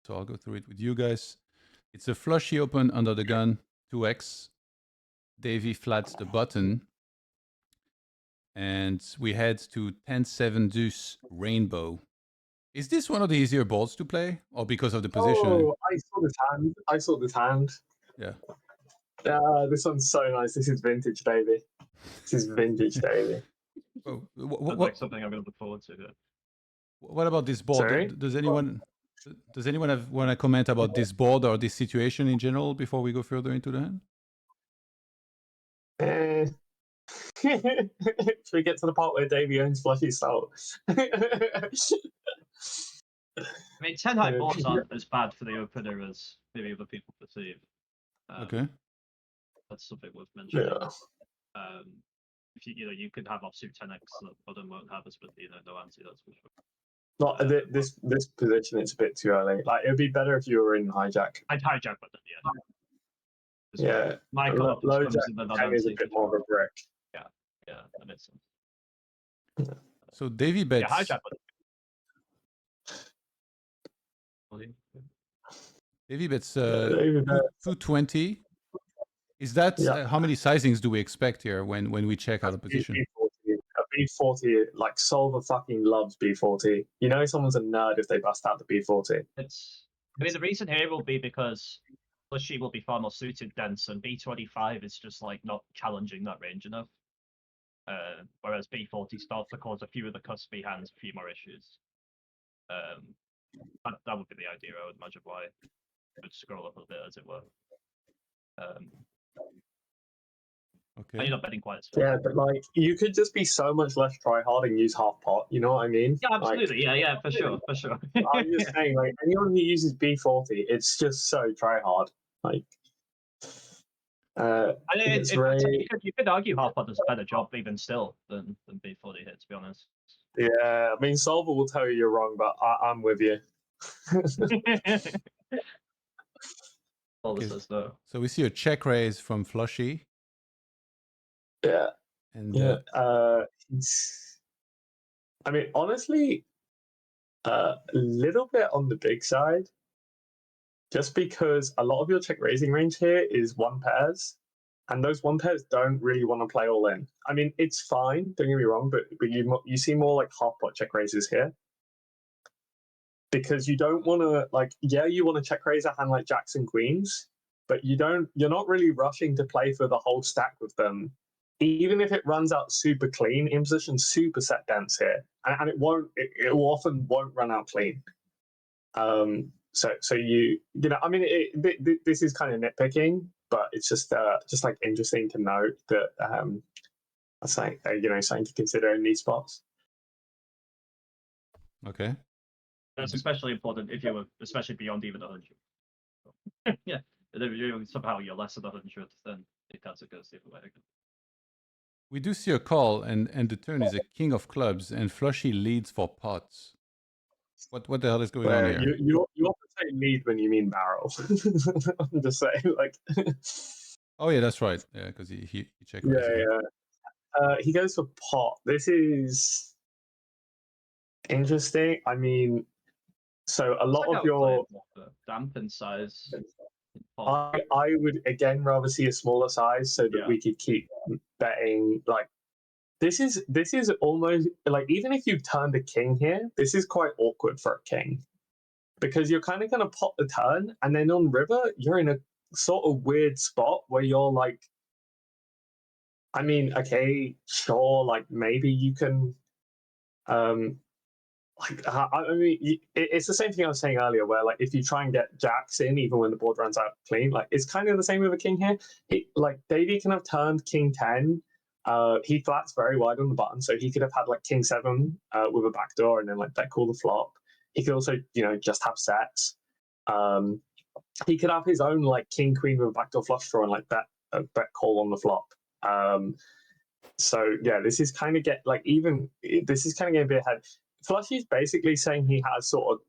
so I'll go through it with you guys. It's a flushy open under the gun, 2x. Davy flats the button. And we head to 10-7 deuce rainbow. Is this one of the easier boards to play, or because of the position? Oh, I saw this hand. I saw this hand. Yeah. This one's so nice. This is vintage, Davy. This is vintage, Davy. Oh, That's like something I'm going to look forward to. Yeah. What about this board? Sorry? Does anyone want to comment about this board or this situation in general before we go further into the hand? Should we get to the part where Davy owns Flushy Salt? I mean, 10 high boards aren't as bad for the opener as maybe other people perceive. Okay. That's something worth mentioning. Yeah. If you could have offsuit 10x that other won't have as, but no ante, that's for sure. Not this position. It's a bit too early. Like it would be better if you were in hijack. I'd hijack with it, yeah. Yeah. My cutoff Low comes jack in the 10 is a non-ante. bit more of a brick. Yeah, that makes sense. So Davy bets. Yeah, hijack with it. Davy bets Davy bets 220. Is that how many sizings do we expect here when we check out a position? B40, like Solver fucking loves B40. You know someone's a nerd if they bust out the B40. The reason here will be because Flushy will be far more suited dense, and B25 is just like not challenging that range enough. Whereas B40 starts to cause a few of the cuspy hands a few more issues. That would be the idea, I would imagine, why it would scroll up a bit, as it were. Okay. You're not betting quite as fast. Yeah, but like you could just be so much less try hard and use half pot. You know what I mean? Yeah, absolutely. Like, yeah, for sure. I'm just saying, like anyone who uses B40, it's just so try hard. Like, you could argue half pot does a better job even still than B40 here, to be honest. Yeah, I mean, Solver will tell you you're wrong, but I'm with you. Okay. So we see a check raise from Flushy. Yeah. And I mean, honestly, a little bit on the big side, just because a lot of your check raising range here is one pairs, and those one pairs don't really want to play all in. I mean, it's fine, don't get me wrong, but you see more like half pot check raises here. Because you don't want to, like, you want to check raise a hand like jacks and queens, but you're not really rushing to play for the whole stack with them. Even if it runs out super clean, in position super set dense here, and it often won't run out clean. So you know, I mean, this is kind of nitpicking, but it's just like interesting to note that that's like something to consider in these spots. Okay. That's especially important if you were especially beyond even 100. Yeah, if somehow you're less than 100, then it goes the other way again. We do see a call, and the turn is a king of clubs, and Flushy leads for pots. What the hell is going on here? You often say lead when you mean barrel. I'm just saying, like. Oh yeah, that's right. Yeah, because he checked. Yeah. He goes for pot. This is interesting. I mean, so a lot of your dampen size. I would again rather see a smaller size so that we could keep betting. Like this is almost like, even if you turned a king here, this is quite awkward for a king, because you're kind of going to pop the turn, and then on river you're in a sort of weird spot where you're like, I mean, okay, sure, like maybe you can like, I mean, it's the same thing I was saying earlier, where like if you try and get jacks in even when the board runs out clean, like it's kind of the same with a king here. Like Davy can have turned king 10. He flats very wide on the button, so he could have had like king 7 with a backdoor and then like bet call the flop. He could also, just have sets. He could have his own like king queen with a backdoor flush draw and like bet call on the flop. So yeah, this is kind of getting a bit ahead. Flushy's basically saying he has sort of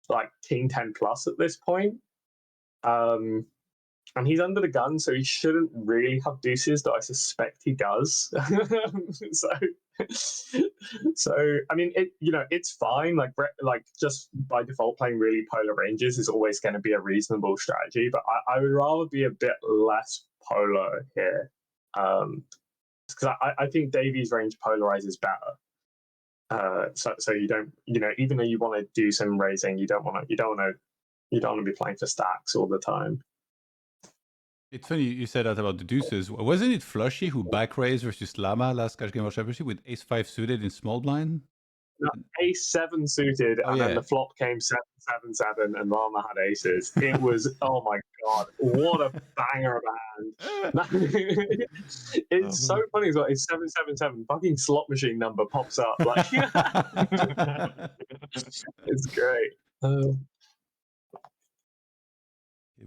like king 10 plus at this point. And he's under the gun, so he shouldn't really have deuces, though I suspect he does. So So I mean, it's fine. Like just by default, playing really polar ranges is always going to be a reasonable strategy. But I would rather be a bit less polar here, because I think Davy's range polarizes better. So you don't, even though you want to do some raising, you don't want to be playing for stacks all the time. It's funny you said that about the deuces. Wasn't it Flushy who back raised versus Lama last Cash Game World Championship with Ace-5 suited in small blind? No, Ace-7 suited, and then the flop came 7-7-7, and Lama had aces. It was, oh my god, what a banger of a hand! It's so funny as well. It's 7-7-7. Fucking slot machine number pops up. Like, it's great.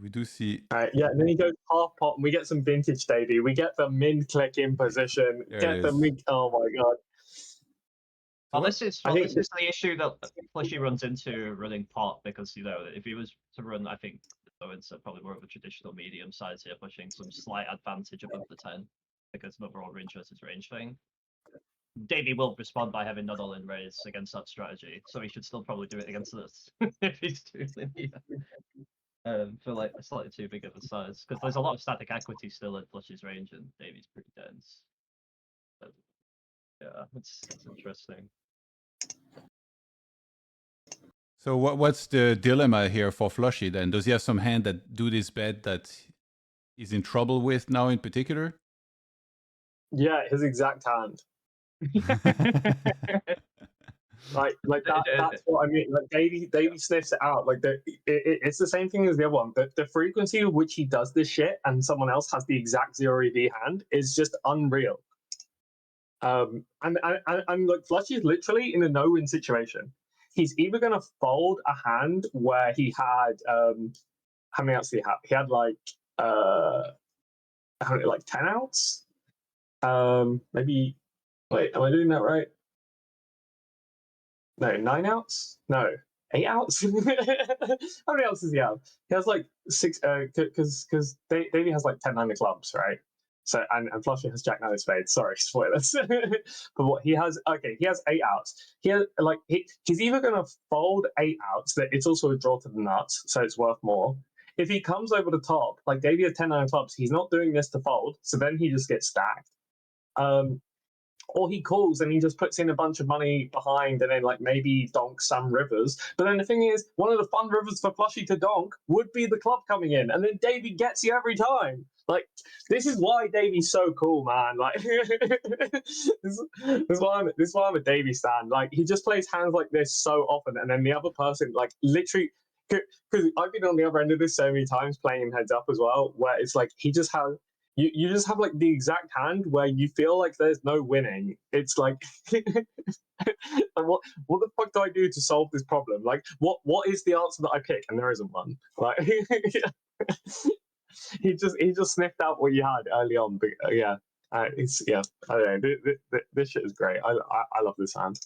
We do see. Yeah, and then he goes half pot, and we get some vintage Davy. We get the min click in position. Get the min. Oh my god. Well, this is the issue that Flushy runs into running pot, because if he was to run, I think Owen's probably more of a traditional medium size here, pushing some slight advantage above the 10 because of overall range versus range thing. Davy will respond by having not all in raise against that strategy, so he should still probably do it against this if he's too linear. For like slightly too big of a size, because there's a lot of static equity still in Flushy's range, and Davy's pretty dense. But, yeah, it's interesting. So what's the dilemma here for Flushy then? Does he have some hand that do this bet that he's in trouble with now in particular? Yeah, his exact hand. Like that's what I mean. Like Davy sniffs it out. Like it's the same thing as the other one. The frequency with which he does this shit and someone else has the exact 0 EV hand is just unreal. And like Flushy is literally in a no-win situation. He's either gonna fold a hand where he had how many outs did he have? He had like 10 outs. Maybe. Wait, am I doing that right? No, 9 outs? No, 8 outs? How many outs does he have? He has like 6, because Davy has like 10-9 of clubs, right? So and Flushy has Jack 9 of spades. Sorry, spoilers. But what he has, he has 8 outs. He has he's either gonna fold 8 outs, that it's also a draw to the nuts, so it's worth more. If he comes over the top, like Davy has 10-9 of clubs, he's not doing this to fold, so then he just gets stacked. Or he calls and he just puts in a bunch of money behind and then like maybe donks some rivers. But then the thing is, one of the fun rivers for Flushy to donk would be the club coming in, and then Davy gets you every time. Like, this is why Davy's so cool, man. Like, this is why I'm a Davy stan. Like, he just plays hands like this so often, and then the other person, like, literally, because I've been on the other end of this so many times playing him heads up as well, where it's like he just has. You just have like the exact hand where you feel like there's no winning. It's like, what the fuck do I do to solve this problem? Like, what is the answer that I pick? And there isn't one. Like, he just sniffed out what you had early on. But I don't know. This shit is great. I love this hand.